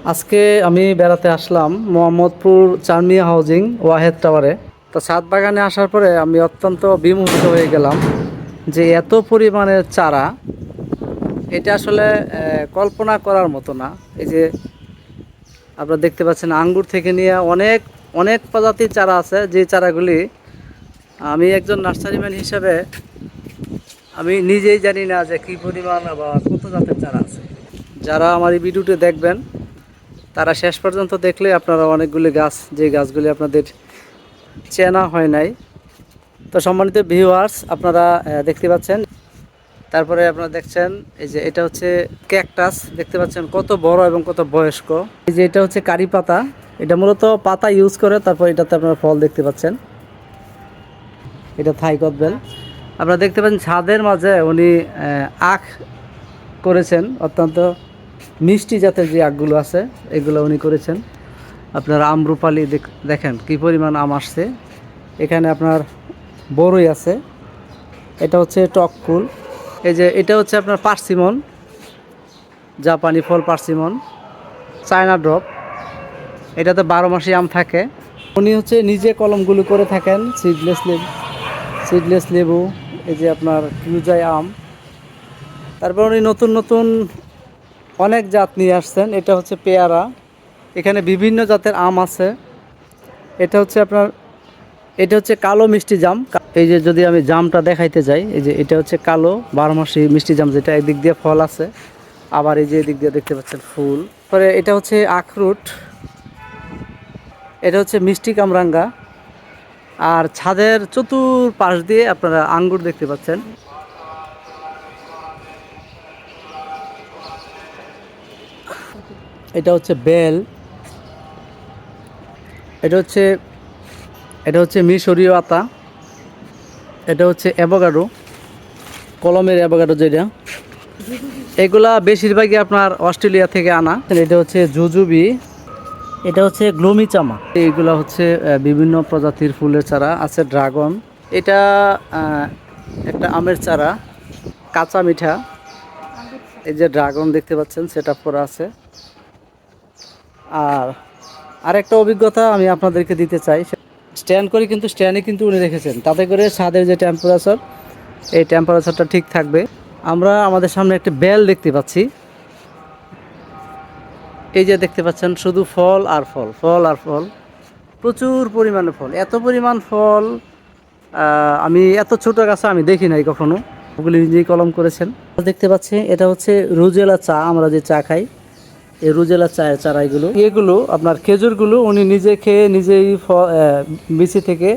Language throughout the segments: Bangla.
আজকে আমি বেড়াতে আসলাম মোহাম্মদপুর চারমিয়া হাউজিং ওয়াহেদ টাওয়ারে। তো ছাদ বাগানে আসার পরে আমি অত্যন্ত বিমোহিত হয়ে গেলাম যে এত পরিমাণের চারা, এটা আসলে কল্পনা করার মতো না। এই যে আপনারা দেখতে পাচ্ছেন, আঙ্গুর থেকে নিয়ে অনেক অনেক প্রজাতির চারা আছে, যে চারাগুলি আমি একজন নার্সারিম্যান হিসেবে আমি নিজেই জানি না যে কী পরিমাণ বা কত জাতের চারা আছে। যারা আমার এই ভিডিওটি দেখবেন তারা শেষ পর্যন্ত দেখলে আপনারা অনেকগুলি গাছ, যে গাছগুলি আপনাদের চেনা হয় নাই। তো সম্মানিত ভিউয়ার্স, আপনারা দেখতে পাচ্ছেন, তারপরে আপনারা দেখছেন এই যে এটা হচ্ছে ক্যাকটাস, দেখতে পাচ্ছেন কত বড় এবং কত বয়স্ক। এই যে এটা হচ্ছে কারি পাতা, এটা মূলত পাতা ইউজ করে, তারপর এটাতে আপনারা ফল দেখতে পাচ্ছেন, এটা থাই কদবেল। আপনারা দেখতে পাচ্ছেন ছাদের মাঝে উনি আখ করেছেন, অত্যন্ত মিষ্টি জাতের যে আখগুলো আছে এগুলো উনি করেছেন। আপনার আমরুপালি দেখেন কি পরিমাণ আম আসছে। এখানে আপনার বড়ই আছে, এটা হচ্ছে টক ফুল। এই যে এটা হচ্ছে আপনার পার্সিমন, জাপানি ফল পার্সিমন, চায়না ড্রপ। এটাতে 12 মাসই আম থাকে। উনি হচ্ছে নিজে কলমগুলো করে থাকেন, সিডলেস লেবু, এই যে আপনার কিউজাই আম। তারপর উনি নতুন নতুন অনেক জাত নিয়ে আসছেন। এটা হচ্ছে পেয়ারা, এখানে বিভিন্ন জাতের আম আছে। এটা হচ্ছে কালো মিষ্টি জাম। এই যে যদি আমি জামটা দেখাইতে যাই, এই যে এটা হচ্ছে কালো 12 মাসি মিষ্টি জাম, যেটা একদিক দিয়ে ফল আছে, আবার এই যে এদিক দিয়ে দেখতে পাচ্ছেন ফুল। পরে এটা হচ্ছে আখরুট, এটা হচ্ছে মিষ্টি কামরাঙ্গা। আর ছাদের চতুর্পাশ দিয়ে আপনারা আঙ্গুর দেখতে পাচ্ছেন। এটা হচ্ছে বেল, এটা হচ্ছে মিশরীয় আতা, এটা হচ্ছে অ্যাভোকাডো, কলমের অ্যাভোকাডো যেটা। এগুলা বেশিরভাগই আপনার অস্ট্রেলিয়া থেকে আনা। এটা হচ্ছে জুজুবি, এটা হচ্ছে গ্লোমিচামা। এইগুলা হচ্ছে বিভিন্ন প্রজাতির ফুলের চারা আছে। ড্রাগন, এটা একটা আমের চারা, কাঁচা মিঠা। এই যে ড্রাগন দেখতে পাচ্ছেন, সেট আপ করা আছে। আর আরেকটা অভিজ্ঞতা আমি আপনাদেরকে দিতে চাই, স্ট্যান্ডে কিন্তু উনি রেখেছেন, তাতে করে ছাদের যে টেম্পারেচার, এই টেম্পারেচারটা ঠিক থাকবে। আমরা আমাদের সামনে একটা বেল দেখতে পাচ্ছি। এই যে দেখতে পাচ্ছেন শুধু ফল আর ফল, ফল আর ফল, প্রচুর পরিমাণে ফল। এত পরিমাণ ফল আমি এত ছোট গাছে আমি দেখি নাই কখনো। ওগুলি নিজেই কলম করেছেন। দেখতে পাচ্ছি এটা হচ্ছে রুজেলা চা, আমরা যে চা খাই, এই রুজেলা চায়ের চারা। এগুলো আপনার খেজুরগুলো উনি নিজে খেয়ে নিজেই বিচি থেকে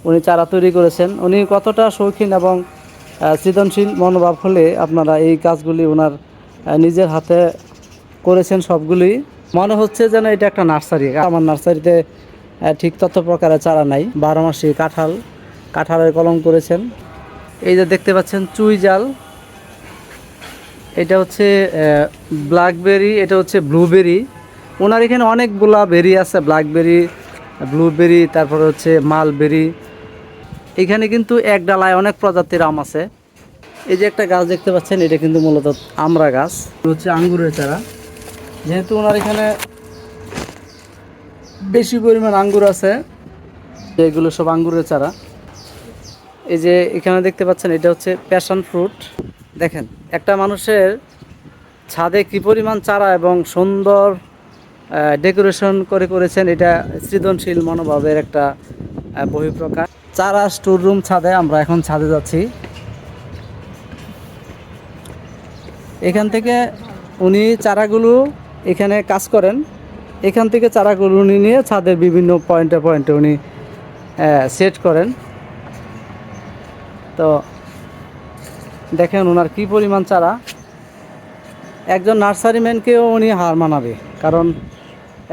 উনি চারা তৈরি করেছেন। উনি কতটা শৌখিন এবং সৃজনশীল মনোভাব হলে আপনারা এই কাজগুলি ওনার নিজের হাতে করেছেন। সবগুলোই মনে হচ্ছে যেন এটা একটা নার্সারি। আমার নার্সারিতে ঠিক তত প্রকারের চারা নাই। 12 মাসি কাঁঠালের কলম করেছেন। এই যে দেখতে পাচ্ছেন চুই জাল, এটা হচ্ছে ব্ল্যাকবেরি, এটা হচ্ছে ব্লুবেরি। ওনার এখানে অনেকগুলা বেরি আছে, ব্ল্যাকবেরি, ব্লুবেরি, তারপরে হচ্ছে মালবেরি। এখানে কিন্তু এক ডালায় অনেক প্রজাতির আম আছে। এই যে একটা গাছ দেখতে পাচ্ছেন, এটা কিন্তু মূলত আমড়া গাছ, হচ্ছে আঙ্গুরের চারা। যেহেতু ওনার এখানে বেশি পরিমাণ আঙ্গুর আছে, এগুলো সব আঙ্গুরের চারা। এই যে এখানে দেখতে পাচ্ছেন, এটা হচ্ছে প্যাশন ফ্রুট। দেখেন একটা মানুষের ছাদে কি পরিমাণ চারা এবং সুন্দর ডেকোরেশন করেছেন। এটা সৃজনশীল মনোভাবের একটা বহিঃপ্রকাশ। চারা স্টোর রুম ছাদে, আমরা এখন ছাদে যাচ্ছি। এখান থেকে উনি চারাগুলো এখানে কাজ করেন, এখান থেকে চারাগুলো উনি নিয়ে ছাদের বিভিন্ন পয়েন্টে উনি সেট করেন। তো দেখেন ওনার কি পরিমাণ চারা, একজন নার্সারিম্যানকেও উনি হার মানাবে, কারণ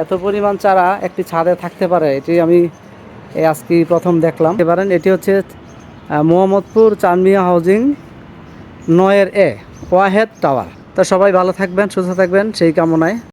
এত পরিমাণ চারা একটি ছাদে থাকতে পারে, এটি আমি আজকে প্রথম দেখলাম। পারেন এটি হচ্ছে মোহাম্মদপুর চারমিয়া হাউজিং 9 এর A ওয়াহেদ টাওয়ার। তো সবাই ভালো থাকবেন, সুস্থ থাকবেন সেই কামনায়।